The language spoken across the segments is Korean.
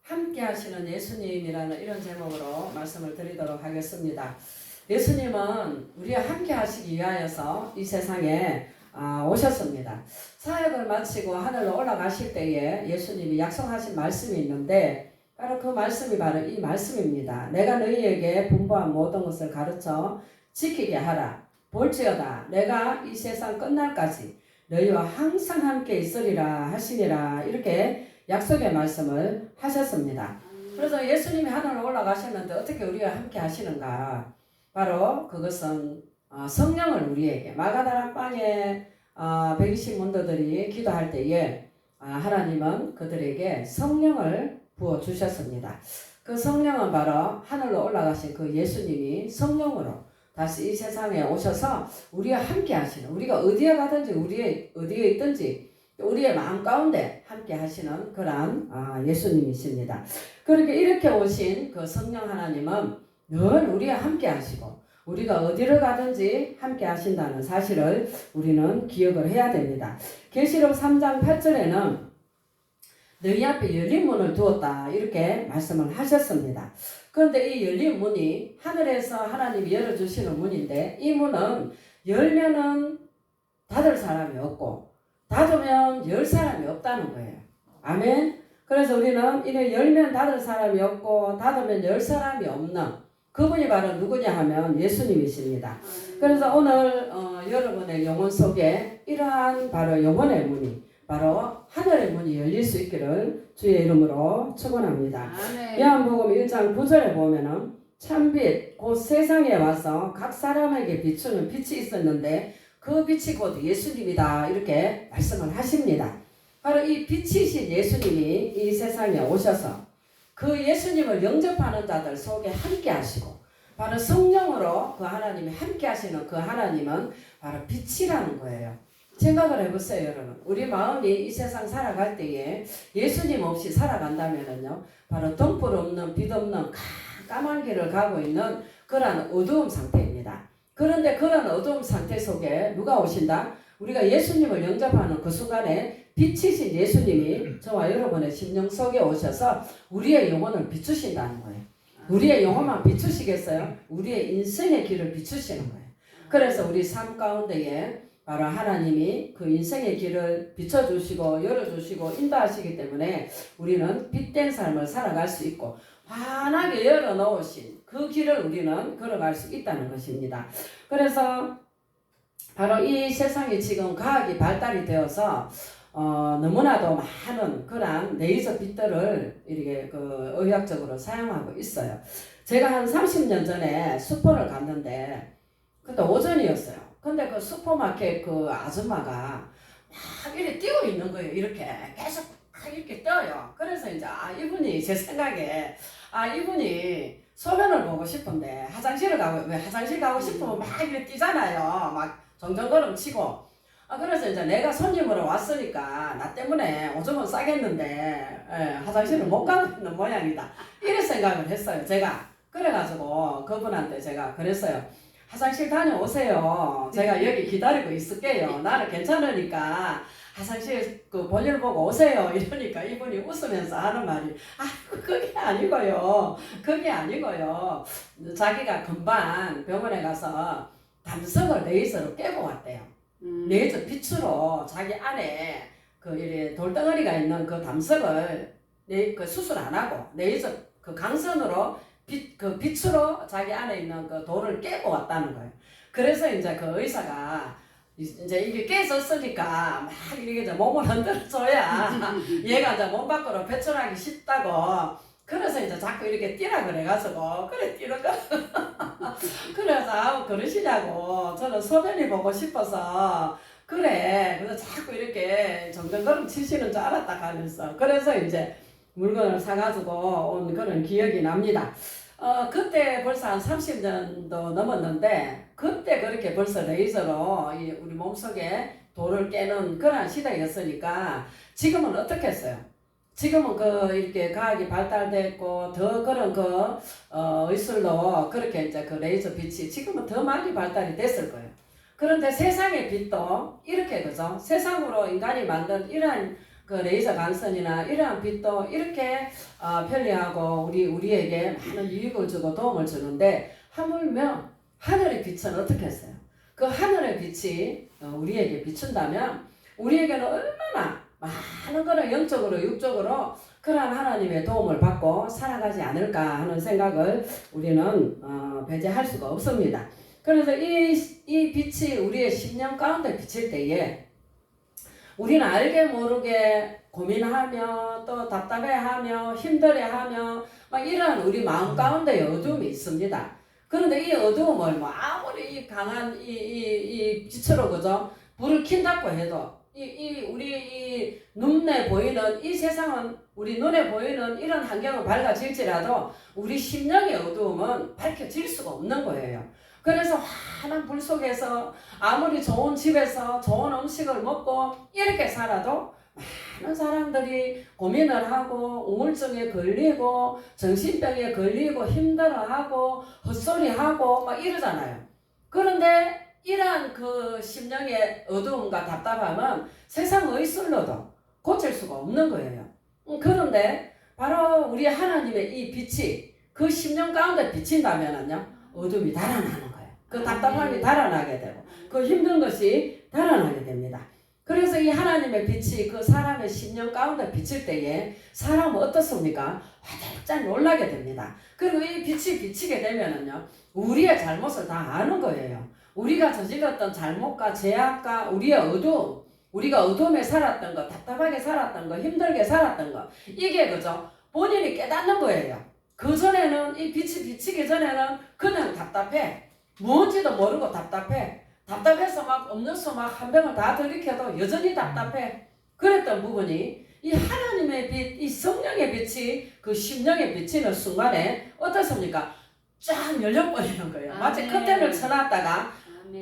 함께 하시는 예수님이라는 이런 제목으로 말씀을 드리도록 하겠습니다. 예수님은 우리와 함께 하시기 위하여서 이 세상에 오셨습니다. 사역을 마치고 하늘로 올라가실 때에 예수님이 약속하신 말씀이 있는데 바로 그 말씀이 바로 이 말씀입니다. 내가 너희에게 분부한 모든 것을 가르쳐 지키게 하라. 볼지어다 내가 이 세상 끝날까지 너희와 항상 함께 있으리라 하시니라. 이렇게 약속의 말씀을 하셨습니다. 그래서 예수님이 하늘로 올라가셨는데 어떻게 우리와 함께 하시는가? 바로 그것은 성령을 우리에게 마가다라 방에 120문도들이 기도할 때에 하나님은 그들에게 성령을 부어주셨습니다. 그 성령은 바로 하늘로 올라가신 그 예수님이 성령으로 다시 이 세상에 오셔서 우리와 함께 하시는, 우리가 어디에 가든지 어디에 있든지 우리의 마음 가운데 함께 하시는 그러한 예수님이십니다. 그렇게 이렇게 오신 그 성령 하나님은 늘 우리와 함께 하시고 우리가 어디를 가든지 함께 하신다는 사실을 우리는 기억을 해야 됩니다. 계시록 3장 8절에는 너희 앞에 열린 문을 두었다 이렇게 말씀을 하셨습니다. 그런데 이 열린 문이 하늘에서 하나님이 열어주시는 문인데 이 문은 열면은 닫을 사람이 없고 닫으면 열 사람이 없다는 거예요. 아멘. 그래서 우리는 이래 열면 닫을 사람이 없고 닫으면 열 사람이 없는 그분이 바로 누구냐 하면 예수님이십니다. 그래서 오늘 여러분의 영혼 속에 이러한 바로 영혼의 문이 바로 하늘의 문이 열릴 수 있기를 주의 이름으로 축원합니다. 요한복음 1장 9절에 보면은 참빛 곧 세상에 와서 각 사람에게 비추는 빛이 있었는데 그 빛이 곧 예수님이다 이렇게 말씀을 하십니다. 바로 이 빛이신 예수님이 이 세상에 오셔서 그 예수님을 영접하는 자들 속에 함께 하시고 바로 성령으로 그 하나님이 함께 하시는 그 하나님은 바로 빛이라는 거예요. 생각을 해보세요, 여러분. 우리 마음이 이 세상 살아갈 때에 예수님 없이 살아간다면은요, 바로 등불 없는 빛 없는 까만 길을 가고 있는 그러한 어두움 상태입니다. 그런데 그런 어두움 상태 속에 누가 오신다? 우리가 예수님을 영접하는 그 순간에 빛이신 예수님이 저와 여러분의 심령 속에 오셔서 우리의 영혼을 비추신다는 거예요. 우리의 영혼만 비추시겠어요? 우리의 인생의 길을 비추시는 거예요. 그래서 우리 삶 가운데에 바로 하나님이 그 인생의 길을 비춰주시고 열어주시고 인도하시기 때문에 우리는 빛된 삶을 살아갈 수 있고 환하게 열어놓으신 그 길을 우리는 걸어갈 수 있다는 것입니다. 그래서 바로 이 세상이 지금 과학이 발달이 되어서 너무나도 많은 그런 레이저 빛들을 이렇게 그 의학적으로 사용하고 있어요. 제가 한 30년 전에 슈퍼를 갔는데 그때 오전이었어요. 근데 그 슈퍼마켓 그 아줌마가 막 이렇게 뛰고 있는 거예요. 이렇게 계속 이렇게 떠요. 그래서 이제 이분이 제 생각에 이분이 소변을 보고 싶은데 화장실 가고 싶으면 막 이렇게 뛰잖아요. 막 정정걸음 치고. 그래서 이제 내가 손님으로 왔으니까 나 때문에 오줌은 싸겠는데 화장실을 못 가고 있는 모양이다. 이런 생각을 했어요. 제가. 그래가지고 그분한테 제가 그랬어요. 화장실 다녀오세요. 제가 여기 기다리고 있을게요. 나는 괜찮으니까 화장실 그 볼일 보고 오세요. 이러니까 이분이 웃으면서 하는 말이 그게 아니고요. 그게 아니고요. 자기가 금방 병원에 가서 담석을 레이저로 깨고 왔대요. 레이저 빛으로 자기 안에 그 이래 돌덩어리가 있는 그 담석을 그 수술 안 하고 레이저 그 강선으로 그 빛으로 자기 안에 있는 그 돌을 깨고 왔다는 거예요. 그래서 이제 그 의사가 이제 이게 깨졌으니까 막 이렇게 이제 몸을 흔들어줘야 얘가 이제 몸 밖으로 배출하기 쉽다고. 그래서 이제 자꾸 이렇게 뛰라 그래가지고 그래 뛰는 거. 그래서 그러시냐고 저는 소변이 보고 싶어서 그래. 그래서 자꾸 이렇게 정정걸음 치시는 줄 알았다 하면서 그래서 이제 물건을 사가지고 온 그런 기억이 납니다. 그때 벌써 한 30년도 넘었는데 그때 그렇게 벌써 레이저로 우리 몸속에 돌을 깨는 그런 시대였으니까 지금은 어떻게 했어요? 지금은 이렇게 과학이 발달됐고 더 그런 의술로 그렇게 이제 그 레이저 빛이 지금은 더 많이 발달이 됐을 거예요. 그런데 세상의 빛도 이렇게 그죠? 세상으로 인간이 만든 이러한 그 레이저 광선이나 이러한 빛도 이렇게 편리하고 우리에게 많은 유익을 주고 도움을 주는데 하물며 하늘의 빛은 어떻게 했어요? 그 하늘의 빛이 우리에게 비춘다면 우리에게는 얼마나 많은 거는 영적으로 육적으로 그러한 하나님의 도움을 받고 살아가지 않을까 하는 생각을 우리는 배제할 수가 없습니다. 그래서 이 빛이 우리의 심령 가운데 비칠 때에 우리는 알게 모르게 고민하며 또 답답해하며 힘들어하며 막 이런 우리 마음 가운데 어두움이 있습니다. 그런데 이 어두움을 뭐 아무리 이 강한 이 빛으로 그죠 불을 킨다고 해도 우리 이 눈에 보이는 이 세상은 우리 눈에 보이는 이런 환경은 밝아질지라도 우리 심령의 어두움은 밝혀질 수가 없는 거예요. 그래서 환한 불 속에서 아무리 좋은 집에서 좋은 음식을 먹고 이렇게 살아도 많은 사람들이 고민을 하고 우울증에 걸리고 정신병에 걸리고 힘들어하고 헛소리하고 막 이러잖아요. 그런데 이러한 그 심령의 어두움과 답답함은 세상 의술로도 고칠 수가 없는 거예요. 그런데 바로 우리 하나님의 이 빛이 그 심령 가운데 비친다면은요 어둠이 달아나는 거예요. 그 답답함이 달아나게 되고 그 힘든 것이 달아나게 됩니다. 그래서 이 하나님의 빛이 그 사람의 심령 가운데 비칠 때에 사람은 어떻습니까? 화들짝 놀라게 됩니다. 그리고 이 빛이 비치게 되면은요 우리의 잘못을 다 아는 거예요. 우리가 저질렀던 잘못과 죄악과 우리의 어두움, 우리가 어둠에 살았던 거, 답답하게 살았던 거, 힘들게 살았던 거 이게 그죠? 본인이 깨닫는 거예요. 그 전에는 이 빛이 비치기 전에는 그냥 답답해. 뭔지도 모르고 답답해. 답답해서 막 음료수 막 한 병을 다 들이켜도 여전히 답답해. 그랬던 부분이 이 하나님의 빛, 이 성령의 빛이 그 심령에 비치는 순간에 어떻습니까? 쫙 열려버리는 거예요. 마치 커튼을 쳐놨다가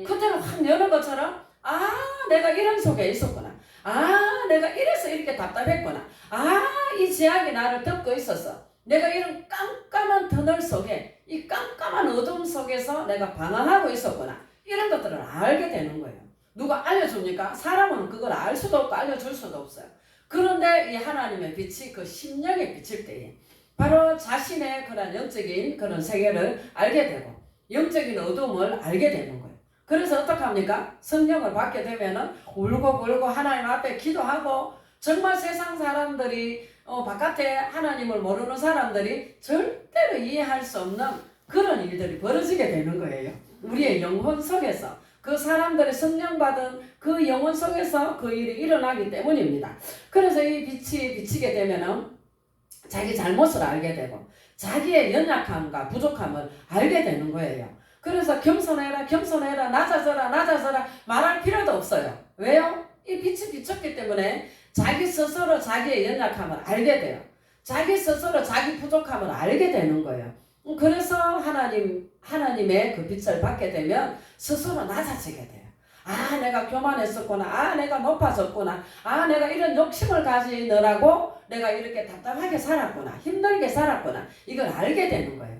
커튼을 확 여는 것처럼 아 내가 이런 속에 있었구나. 아 내가 이래서 이렇게 답답했구나. 아 이 죄악이 나를 덮고 있었어. 내가 이런 깜깜한 터널 속에 이 깜깜한 어둠 속에서 내가 방황하고 있었구나. 이런 것들을 알게 되는 거예요. 누가 알려줍니까? 사람은 그걸 알 수도 없고 알려줄 수도 없어요. 그런데 이 하나님의 빛이 그 심령에 비칠 때에 바로 자신의 그런 영적인 그런 세계를 알게 되고 영적인 어둠을 알게 되는 거예요. 그래서 어떻게 합니까? 성령을 받게 되면은 울고 하나님 앞에 기도하고 정말 세상 사람들이 바깥에 하나님을 모르는 사람들이 절대로 이해할 수 없는 그런 일들이 벌어지게 되는 거예요. 우리의 영혼 속에서 그 사람들의 성령 받은 그 영혼 속에서 그 일이 일어나기 때문입니다. 그래서 이 빛이 비치게 되면은 자기 잘못을 알게 되고 자기의 연약함과 부족함을 알게 되는 거예요. 그래서 겸손해라 낮아져라 말할 필요도 없어요. 왜요? 이 빛이 비쳤기 때문에 자기 스스로 자기의 연약함을 알게 돼요. 자기 스스로 자기 부족함을 알게 되는 거예요. 그래서 하나님의 그 빛을 받게 되면 스스로 낮아지게 돼요. 아 내가 교만했었구나. 아 내가 높아졌구나. 아 내가 이런 욕심을 가지느라고 내가 이렇게 답답하게 살았구나. 힘들게 살았구나. 이걸 알게 되는 거예요.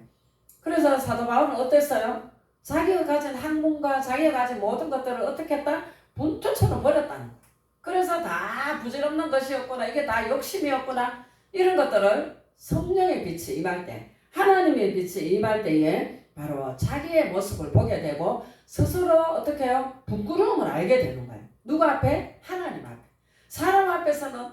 그래서 사도 바울은 어땠어요? 자기가 가진 학문과 자기가 가진 모든 것들을 어떻게 했다? 분투처럼 버렸다는 거예요. 그래서 다 부질없는 것이었구나. 이게 다 욕심이었구나. 이런 것들을 성령의 빛이 임할 때 하나님의 빛이 임할 때에 바로 자기의 모습을 보게 되고 스스로 어떻게 해요? 부끄러움을 알게 되는 거예요. 누구 앞에? 하나님 앞에. 사람 앞에서는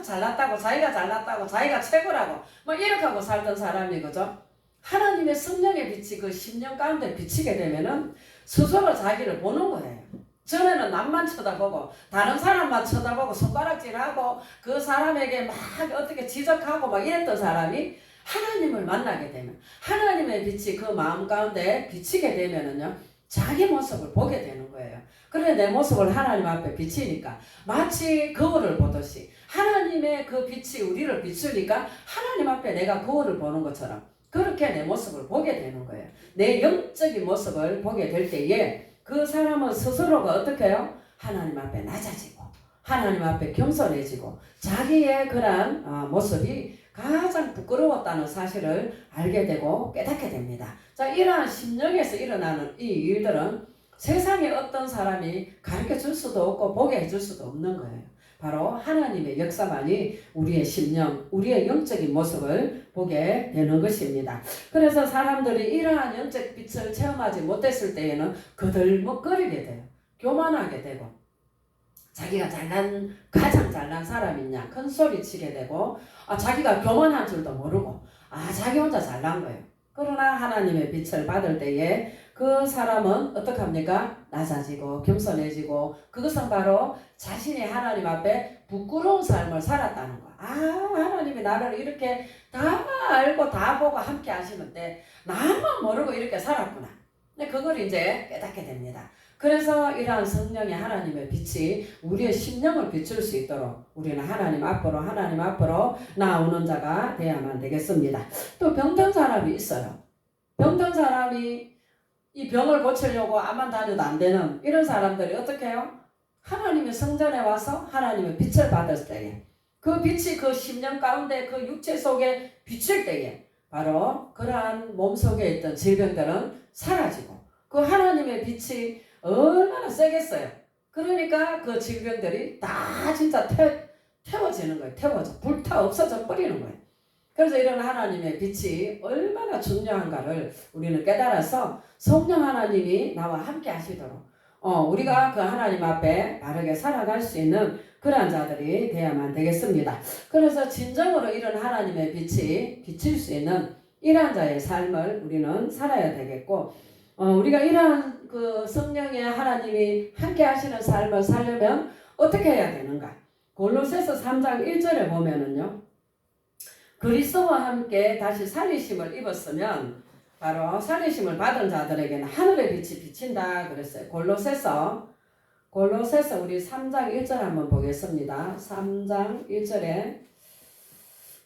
잘났다고 자기가 잘났다고 자기가 최고라고 뭐 이렇게 하고 살던 사람이 그죠? 하나님의 성령의 빛이 그 심령 가운데 비치게 되면은 스스로 자기를 보는 거예요. 전에는 남만 쳐다보고 다른 사람만 쳐다보고 손가락질하고 그 사람에게 막 어떻게 지적하고 막 이랬던 사람이 하나님을 만나게 되면 하나님의 빛이 그 마음 가운데 비치게 되면은요 자기 모습을 보게 되는 거예요. 그래 내 모습을 하나님 앞에 비치니까 마치 거울을 보듯이 하나님의 그 빛이 우리를 비추니까 하나님 앞에 내가 거울을 보는 것처럼 그렇게 내 모습을 보게 되는 거예요. 내 영적인 모습을 보게 될 때에 그 사람은 스스로가 어떻게 해요? 하나님 앞에 낮아지고 하나님 앞에 겸손해지고 자기의 그런 모습이 가장 부끄러웠다는 사실을 알게 되고 깨닫게 됩니다. 자, 이러한 심령에서 일어나는 이 일들은 세상에 어떤 사람이 가르쳐 줄 수도 없고 보게 해줄 수도 없는 거예요. 바로 하나님의 역사만이 우리의 심령, 우리의 영적인 모습을 보게 되는 것입니다. 그래서 사람들이 이러한 영적 빛을 체험하지 못했을 때에는 거들먹거리게 돼요. 교만하게 되고 자기가 가장 잘난 사람이냐 큰 소리 치게 되고 자기가 교만한 줄도 모르고 자기 혼자 잘난 거예요. 그러나 하나님의 빛을 받을 때에 그 사람은 어떻게 합니까? 낮아지고 겸손해지고 그것은 바로 자신이 하나님 앞에 부끄러운 삶을 살았다는 거. 하나님이 나를 이렇게 다 알고 다 보고 함께 하시는데 나만 모르고 이렇게 살았구나. 근데 그걸 이제 깨닫게 됩니다. 그래서 이러한 성령의 하나님의 빛이 우리의 심령을 비출 수 있도록 우리는 하나님 앞으로 나오는 자가 되어야만 되겠습니다. 또 병든 사람이 있어요. 병든 사람이 이 병을 고치려고 암만 다녀도 안 되는 이런 사람들이 어떻게 해요? 하나님의 성전에 와서 하나님의 빛을 받을 때에 그 빛이 그 심령 가운데 그 육체 속에 비칠 때에 바로 그러한 몸 속에 있던 질병들은 사라지고 그 하나님의 빛이 얼마나 세겠어요. 그러니까 그 질병들이 다 진짜 태워지는 거예요. 불타 없어져 버리는 거예요. 그래서 이런 하나님의 빛이 얼마나 중요한가를 우리는 깨달아서 성령 하나님이 나와 함께 하시도록 우리가 그 하나님 앞에 바르게 살아갈 수 있는 그러한 자들이 되어야만 되겠습니다. 그래서 진정으로 이런 하나님의 빛이 비칠 수 있는 이러한 자의 삶을 우리는 살아야 되겠고 우리가 이러한 그 성령의 하나님이 함께 하시는 삶을 살려면 어떻게 해야 되는가? 골로새서 3장 1절에 보면은요. 그리스도와 함께 다시 살리심을 입었으면 바로 살리심을 받은 자들에게는 하늘의 빛이 비친다 그랬어요. 골로새서 우리 3장 1절 한번 보겠습니다. 3장 1절에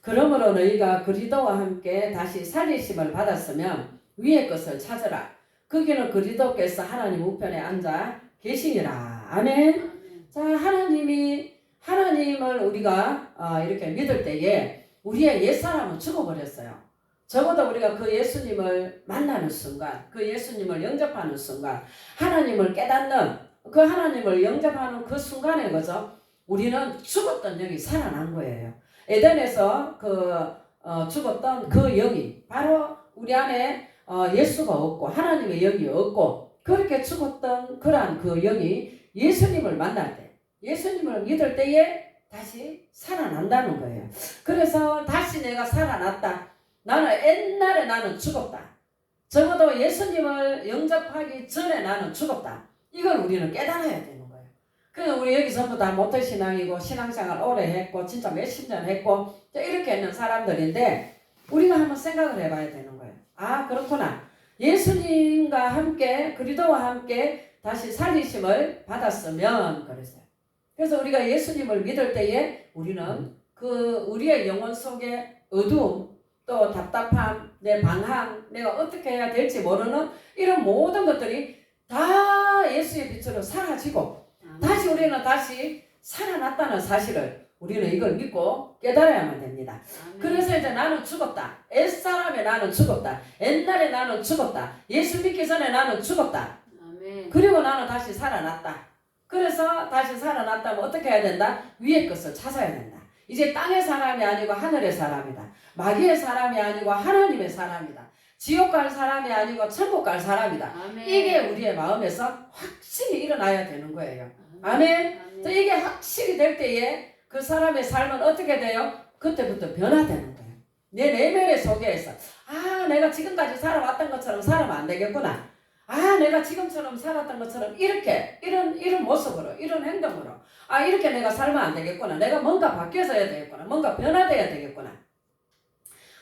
그러므로 너희가 그리스도와 함께 다시 살리심을 받았으면 위의 것을 찾으라. 거기는 그리스도께서 하나님 우편에 앉아 계시니라. 아멘. 자, 하나님을 우리가 이렇게 믿을 때에 우리의 옛사람은 죽어버렸어요. 적어도 우리가 그 예수님을 만나는 순간, 그 예수님을 영접하는 순간, 하나님을 깨닫는 그 하나님을 영접하는 그 순간에 그죠? 우리는 죽었던 영이 살아난 거예요. 에덴에서 죽었던 그 영이 바로 우리 안에 예수가 없고 하나님의 영이 없고 그렇게 죽었던 그러한 그 영이 예수님을 만날 때 예수님을 믿을 때에 다시 살아난다는 거예요. 그래서 다시 내가 살아났다. 옛날에 나는 죽었다. 적어도 예수님을 영접하기 전에 나는 죽었다. 이걸 우리는 깨달아야 되는 거예요. 그래서 우리 여기 전부 다 모태신앙이고 신앙생활 오래 했고 진짜 몇십 년 했고 이렇게 있는 사람들인데 우리가 한번 생각을 해봐야 되는 거예요. 그렇구나. 예수님과 함께 그리스도와 함께 다시 살리심을 받았으면 그랬어요. 그래서 우리가 예수님을 믿을 때에 우리는 우리의 영혼 속에 어두움 또 답답함, 내 방황, 내가 어떻게 해야 될지 모르는 이런 모든 것들이 다 예수의 빛으로 사라지고 다시 우리는 다시 살아났다는 사실을 우리는 이걸 믿고 깨달아야만 됩니다. 그래서 이제 나는 죽었다. 옛사람에 나는 죽었다. 옛날에 나는 죽었다. 예수 믿기 전에 나는 죽었다. 그리고 나는 다시 살아났다. 그래서 다시 살아났다면 어떻게 해야 된다? 위의 것을 찾아야 된다. 이제 땅의 사람이 아니고 하늘의 사람이다. 마귀의 사람이 아니고 하나님의 사람이다. 지옥 갈 사람이 아니고 천국 갈 사람이다. 아멘. 이게 우리의 마음에서 확실히 일어나야 되는 거예요. 아멘. 아멘. 이게 확실히 될 때에 그 사람의 삶은 어떻게 돼요? 그때부터 변화되는 거예요. 내 내면의 속에서 내가 지금까지 살아왔던 것처럼 살면 안 되겠구나. 내가 지금처럼 살았던 것처럼 이런 모습으로 이런 행동으로 이렇게 내가 살면 안 되겠구나. 내가 뭔가 바뀌어져야 되겠구나. 뭔가 변화돼야 되겠구나.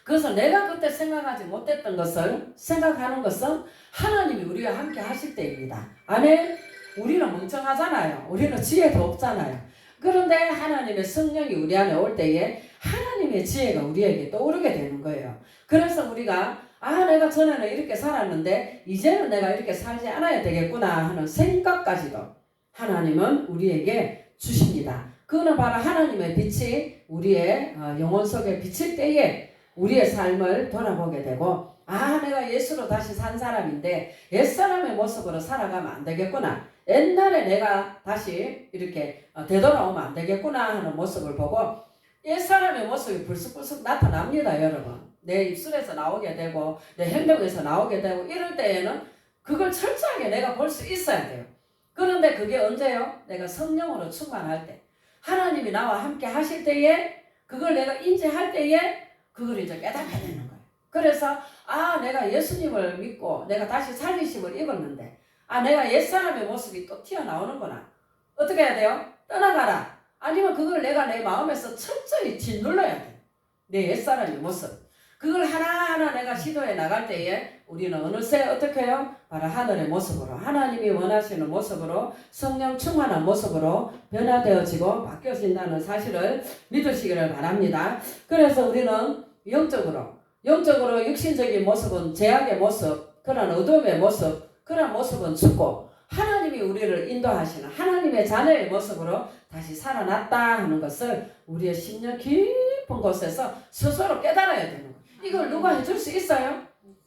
그래서 내가 그때 생각하지 못했던 것을 생각하는 것은 하나님이 우리와 함께 하실 때입니다. 아멘. 우리는 멍청하잖아요. 우리는 지혜도 없잖아요. 그런데 하나님의 성령이 우리 안에 올 때에 하나님의 지혜가 우리에게 떠오르게 되는 거예요. 그래서 우리가 내가 전에는 이렇게 살았는데 이제는 내가 이렇게 살지 않아야 되겠구나 하는 생각까지도 하나님은 우리에게 주십니다. 그거는 바로 하나님의 빛이 우리의 영혼 속에 비칠 때에 우리의 삶을 돌아보게 되고 내가 예수로 다시 산 사람인데 옛사람의 모습으로 살아가면 안 되겠구나. 옛날에 내가 다시 이렇게 되돌아오면 안 되겠구나 하는 모습을 보고 옛사람의 모습이 불쑥불쑥 나타납니다, 여러분. 내 입술에서 나오게 되고 내 행동에서 나오게 되고 이럴 때에는 그걸 철저하게 내가 볼 수 있어야 돼요. 그런데 그게 언제요? 내가 성령으로 충만할 때, 하나님이 나와 함께 하실 때에, 그걸 내가 인지할 때에 그걸 이제 깨닫게 되는 거예요. 그래서 내가 예수님을 믿고 내가 다시 살리심을 입었는데 내가 옛사람의 모습이 또 튀어나오는구나. 어떻게 해야 돼요? 떠나가라. 아니면 그걸 내가 내 마음에서 철저히 짓눌러야 돼. 내 옛사람의 모습. 그걸 하나하나 내가 시도해 나갈 때에 우리는 어느새 어떻게 해요? 바로 하늘의 모습으로, 하나님이 원하시는 모습으로, 성령 충만한 모습으로 변화되어지고 바뀌어진다는 사실을 믿으시기를 바랍니다. 그래서 우리는 영적으로 육신적인 모습은 죄악의 모습, 그런 어둠의 모습, 그런 모습은 죽고 하나님이 우리를 인도하시는 하나님의 자녀의 모습으로 다시 살아났다 하는 것을 우리의 심령 깊은 곳에서 스스로 깨달아야 되는 거예요. 이걸 누가 해줄 수 있어요?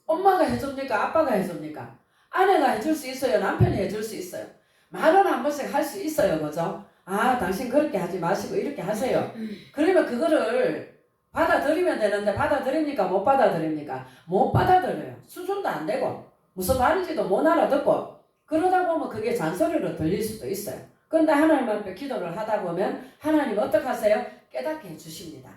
엄마가 해줍니까? 아빠가 해줍니까? 아내가 해줄 수 있어요? 남편이 해줄 수 있어요? 말은 한 번씩 할 수 있어요. 그죠? 당신 그렇게 하지 마시고 이렇게 하세요. 그러면 그거를 받아들이면 되는데 받아들입니까? 못 받아들입니까? 못 받아들여요. 수준도 안 되고 무슨 말인지도 못 알아듣고 그러다 보면 그게 잔소리로 들릴 수도 있어요. 그런데 하나님 앞에 기도를 하다 보면 하나님 어떻게 하세요? 깨닫게 해주십니다.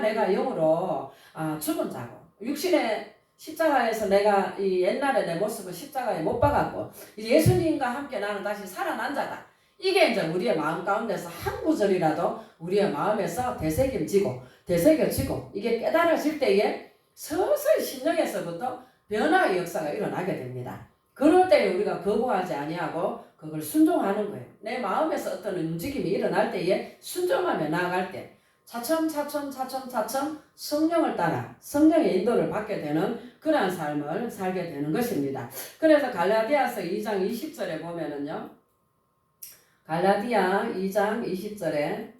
내가 영으로 죽은 자고 육신의 십자가에서 내가 이 옛날에 내 모습을 십자가에 못 박았고 이제 예수님과 함께 나는 다시 살아난 자다. 이게 이제 우리의 마음 가운데서 한 구절이라도 우리의 마음에서 되새겨지고 이게 깨달아질 때에 서서히 심령에서부터 변화의 역사가 일어나게 됩니다. 그럴 때 우리가 거부하지 아니하고 그걸 순종하는 거예요. 내 마음에서 어떤 움직임이 일어날 때에 순종하며 나아갈 때 차츰 성령을 따라 성령의 인도를 받게 되는 그러한 삶을 살게 되는 것입니다. 그래서 갈라디아서 2장 20절에 보면은요. 갈라디아 2장 20절에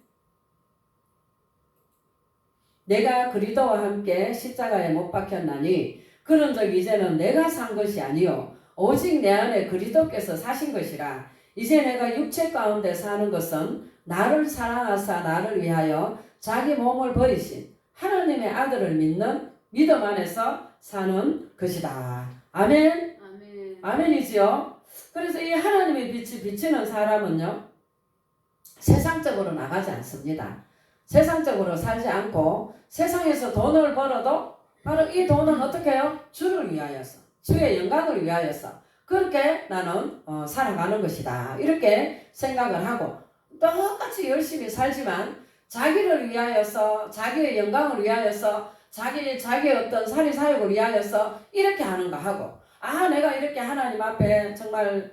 내가 그리스도와 함께 십자가에 못 박혔나니 그런즉 이제는 내가 산 것이 아니요 오직 내 안에 그리스도께서 사신 것이라. 이제 내가 육체 가운데 사는 것은 나를 사랑하사 나를 위하여 자기 몸을 버리신 하나님의 아들을 믿는 믿음 안에서 사는 것이다. 아멘. 아멘이지요. 그래서 이 하나님의 빛이 비치는 사람은요 세상적으로 나가지 않습니다. 세상적으로 살지 않고 세상에서 돈을 벌어도 바로 이 돈은 어떻게 해요? 주를 위하여서, 주의 영광을 위하여서 그렇게 나는 살아가는 것이다. 이렇게 생각을 하고 똑같이 열심히 살지만 자기를 위하여서, 자기의 영광을 위하여서, 자기의 어떤 사리사욕을 위하여서 이렇게 하는가 하고 내가 이렇게 하나님 앞에 정말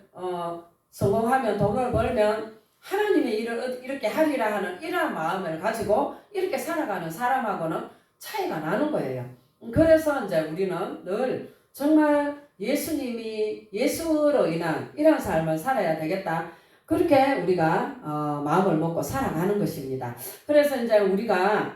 성공하면 돈을 벌면 하나님의 일을 이렇게 하리라 하는 이러한 마음을 가지고 이렇게 살아가는 사람하고는 차이가 나는 거예요. 그래서 이제 우리는 늘 정말 예수로 인한 이런 삶을 살아야 되겠다. 그렇게 우리가 마음을 먹고 살아가는 것입니다. 그래서 이제 우리가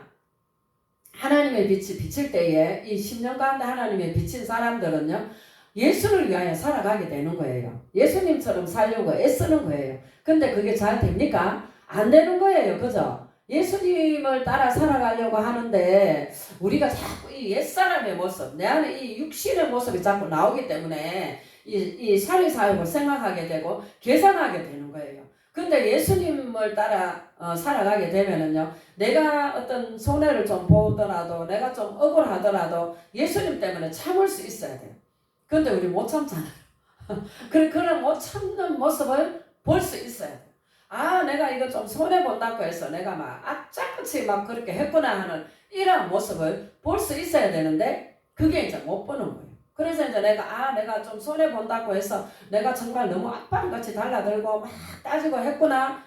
하나님의 빛이 비칠 때에 이 10년 가운데 하나님의 비친 사람들은요 예수를 위하여 살아가게 되는 거예요. 예수님처럼 살려고 애쓰는 거예요. 근데 그게 잘 됩니까? 안 되는 거예요. 그죠? 예수님을 따라 살아가려고 하는데 우리가 자꾸 이 옛사람의 모습, 내 안에 이 육신의 모습이 자꾸 나오기 때문에 이 사리사욕을 생각하게 되고 계산하게 되는 거예요. 근데 예수님을 따라 살아가게 되면은요, 내가 어떤 손해를 좀 보더라도, 내가 좀 억울하더라도 예수님 때문에 참을 수 있어야 돼요. 근데 우리 못 참잖아요. 그런 못 참는 모습을 볼 수 있어야 돼요. 내가 이거 좀 손해본다고 해서 내가 막 악착같이 막 그렇게 했구나 하는 이런 모습을 볼 수 있어야 되는데 그게 이제 못 보는 거예요. 그래서 이제 내가 좀 손해본다고 해서 내가 정말 너무 악바람같이 달라들고 막 따지고 했구나.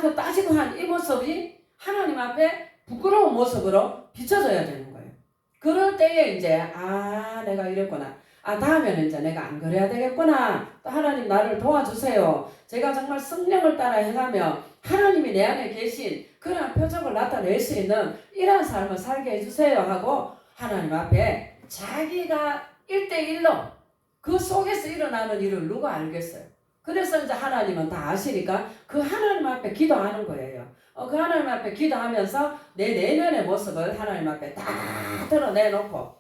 그 따지고 한 이 모습이 하나님 앞에 부끄러운 모습으로 비춰져야 되는 거예요. 그럴 때에 이제 내가 이랬구나. 다음에는 이제 내가 안 그래야 되겠구나. 또 하나님 나를 도와주세요. 제가 정말 성령을 따라 해가며 하나님이 내 안에 계신 그런 표적을 나타낼 수 있는 이런 삶을 살게 해주세요 하고 하나님 앞에 자기가 1대1로 그 속에서 일어나는 일을 누가 알겠어요? 그래서 이제 하나님은 다 아시니까 그 하나님 앞에 기도하는 거예요. 그 하나님 앞에 기도하면서 내 내면의 모습을 하나님 앞에 다 드러내놓고,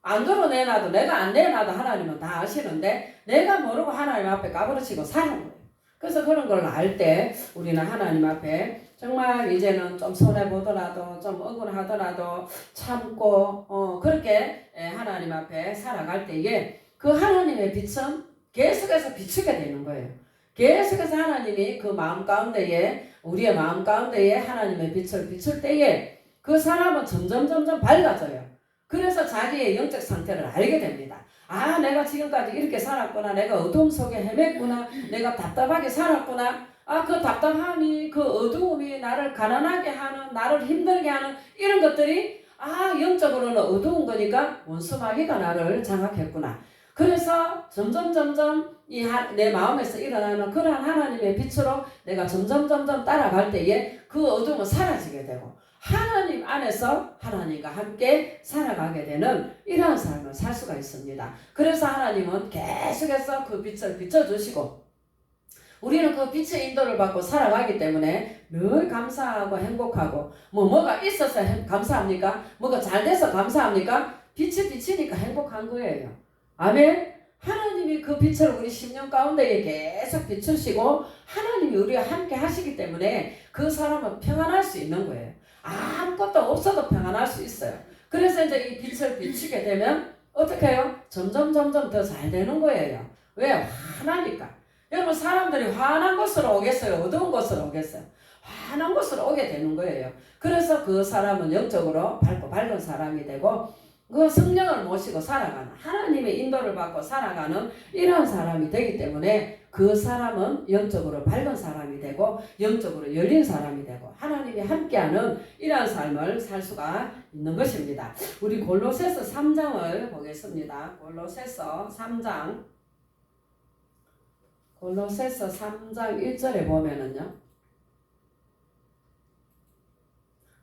안 드러내놔도, 내가 안 내놔도 하나님은 다 아시는데 내가 모르고 하나님 앞에 까부러치고 사는 거예요. 그래서 그런 걸 알 때 우리는 하나님 앞에 정말 이제는 좀 손해보더라도 좀 억울하더라도 참고 그렇게 하나님 앞에 살아갈 때에 그 하나님의 빛은 계속해서 비추게 되는 거예요. 계속해서 하나님이 그 마음 가운데에, 우리의 마음 가운데에 하나님의 빛을 비출 때에 그 사람은 점점 밝아져요. 그래서 자기의 영적 상태를 알게 됩니다. 아, 내가 지금까지 이렇게 살았구나. 내가 어두움 속에 헤맸구나. 내가 답답하게 살았구나. 아, 그 답답함이, 그 어두움이 나를 가난하게 하는, 나를 힘들게 하는 이런 것들이 영적으로는 어두운 거니까 원수마귀가 나를 장악했구나. 그래서 점점 내 마음에서 일어나는 그러한 하나님의 빛으로 내가 점점 따라갈 때에 그 어둠은 사라지게 되고 하나님 안에서 하나님과 함께 살아가게 되는 이러한 삶을 살 수가 있습니다. 그래서 하나님은 계속해서 그 빛을 비춰주시고 우리는 그 빛의 인도를 받고 살아가기 때문에 늘 감사하고 행복하고 뭐가 있어서 감사합니까? 뭐가 잘 돼서 감사합니까? 빛이 비치니까 행복한 거예요. 아멘. 하나님이 그 빛을 우리 심령 가운데에 계속 비추시고 하나님이 우리와 함께 하시기 때문에 그 사람은 평안할 수 있는 거예요. 아무것도 없어도 평안할 수 있어요. 그래서 이제 이 빛을 비추게 되면 어떻게 해요? 점점 더 잘 되는 거예요. 왜? 화나니까. 여러분, 사람들이 화난 곳으로 오겠어요? 어두운 곳으로 오겠어요? 화난 곳으로 오게 되는 거예요. 그래서 그 사람은 영적으로 밝은 사람이 되고 그 성령을 모시고 살아가는, 하나님의 인도를 받고 살아가는 이런 사람이 되기 때문에 그 사람은 영적으로 밝은 사람이 되고 영적으로 열린 사람이 되고 하나님이 함께하는 이러한 삶을 살 수가 있는 것입니다. 우리 골로새서 3장을 보겠습니다. 골로새서 3장 1절에 보면은요.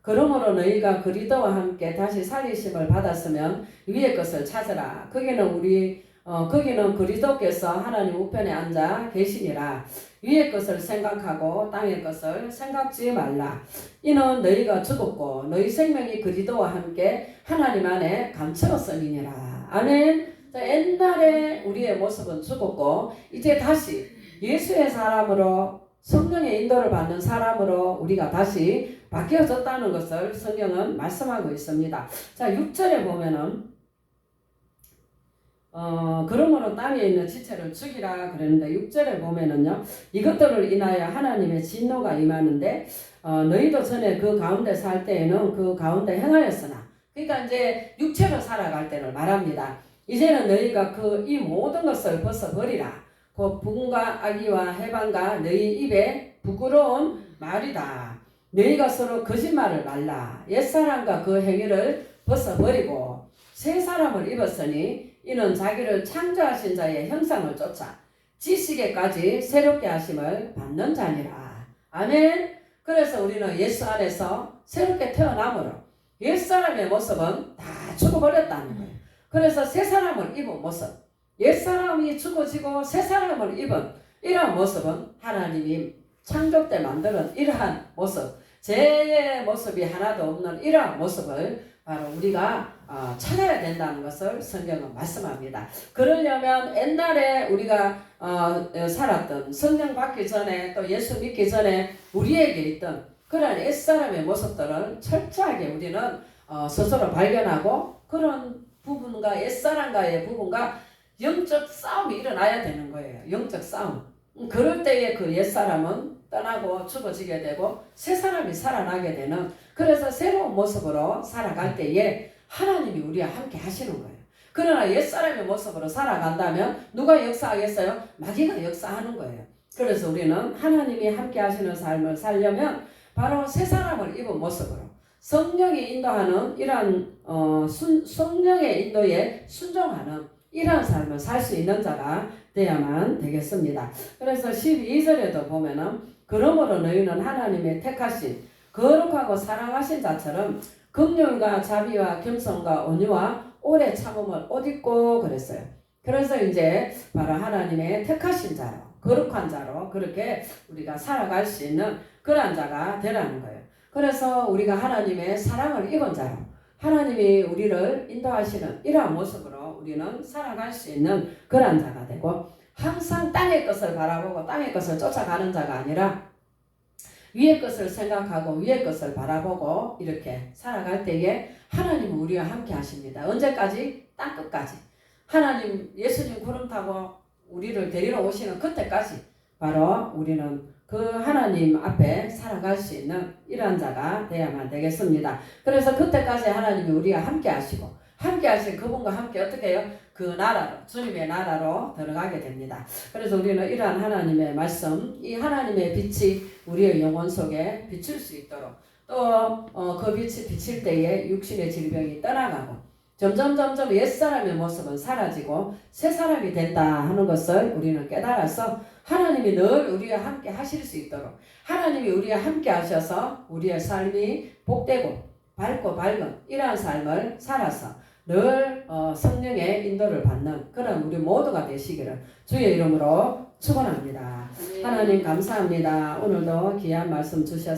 그러므로 너희가 그리스도와 함께 다시 살리심을 받았으면 위의 것을 찾으라. 거기는 그리스도께서 하나님 우편에 앉아 계시니라. 위의 것을 생각하고 땅의 것을 생각지 말라. 이는 너희가 죽었고 너희 생명이 그리스도와 함께 하나님 안에 감추었음이니라. 아멘. 옛날에 우리의 모습은 죽었고 이제 다시 예수의 사람으로 성령의 인도를 받는 사람으로 우리가 다시 바뀌어졌다는 것을 성경은 말씀하고 있습니다. 자, 6절에 보면은 그러므로 땅에 있는 지체를 죽이라 그랬는데 6절에 보면은요. 이것들을 인하여 하나님의 진노가 임하는데 너희도 전에 그 가운데 살 때에는 그 가운데 행하였으나, 그러니까 이제 육체로 살아갈 때를 말합니다. 이제는 너희가 이 모든 것을 벗어버리라. 그 분과 악의와 해방과 너희 입에 부끄러운 말이다. 너희가 서로 거짓말을 말라. 옛사람과 그 행위를 벗어버리고 새 사람을 입었으니 이는 자기를 창조하신 자의 형상을 쫓아 지식에까지 새롭게 하심을 받는 자니라. 아멘. 그래서 우리는 예수 안에서 새롭게 태어남으로 옛사람의 모습은 다 죽어버렸다는 거예요. 그래서 새 사람을 입은 모습, 옛사람이 죽어지고 새 사람을 입은 이러한 모습은 하나님이 창조 때 만드는 이러한 모습, 죄의 모습이 하나도 없는 이러한 모습을 바로 우리가 찾아야 된다는 것을 성경은 말씀합니다. 그러려면 옛날에 우리가 살았던, 성령 받기 전에 또 예수 믿기 전에 우리에게 있던 그런 옛사람의 모습들을 철저하게 우리는 스스로 발견하고 그런 부분과 옛사람과의 부분과 영적 싸움이 일어나야 되는 거예요. 영적 싸움. 그럴 때에 그 옛사람은 떠나고 죽어지게 되고 새 사람이 살아나게 되는, 그래서 새로운 모습으로 살아갈 때에 하나님이 우리와 함께 하시는 거예요. 그러나 옛사람의 모습으로 살아간다면 누가 역사하겠어요? 마귀가 역사하는 거예요. 그래서 우리는 하나님이 함께 하시는 삶을 살려면 바로 새 사람을 입은 모습으로 성령이 인도하는 이러한 성령의 인도에 순종하는 이러한 삶을 살 수 있는 자가 되어야만 되겠습니다. 그래서 12절에도 보면은 그러므로 너희는 하나님의 택하신 거룩하고 사랑하신 자처럼 긍휼과 자비와 겸손과 온유와 오래 참음을 옷 입고 그랬어요. 그래서 이제 바로 하나님의 택하신 자로 거룩한 자로 그렇게 우리가 살아갈 수 있는 그러한 자가 되라는 거예요. 그래서 우리가 하나님의 사랑을 입은 자로 하나님이 우리를 인도하시는 이러한 모습으로 우리는 살아갈 수 있는 그러한 자가 되고, 항상 땅의 것을 바라보고 땅의 것을 쫓아가는 자가 아니라 위의 것을 생각하고 위의 것을 바라보고 이렇게 살아갈 때에 하나님은 우리와 함께 하십니다. 언제까지? 땅끝까지. 하나님, 예수님 구름 타고 우리를 데리러 오시는 그때까지 바로 우리는 그 하나님 앞에 살아갈 수 있는 이러한 자가 되어야만 되겠습니다. 그래서 그때까지 하나님이 우리와 함께 하시고, 함께 하신 그분과 함께 어떻게 해요? 그 나라로, 주님의 나라로 들어가게 됩니다. 그래서 우리는 이러한 하나님의 말씀, 이 하나님의 빛이 우리의 영혼 속에 비출 수 있도록, 또 그 빛이 비칠 때에 육신의 질병이 떠나가고 점점 옛사람의 모습은 사라지고 새 사람이 된다 하는 것을 우리는 깨달아서 하나님이 늘 우리와 함께 하실 수 있도록, 하나님이 우리와 함께 하셔서 우리의 삶이 복되고 밝고 밝은 이러한 삶을 살아서 늘 성령의 인도를 받는 그런 우리 모두가 되시기를 주의 이름으로 축원합니다. 하나님 감사합니다. 오늘도 귀한 말씀 주셔서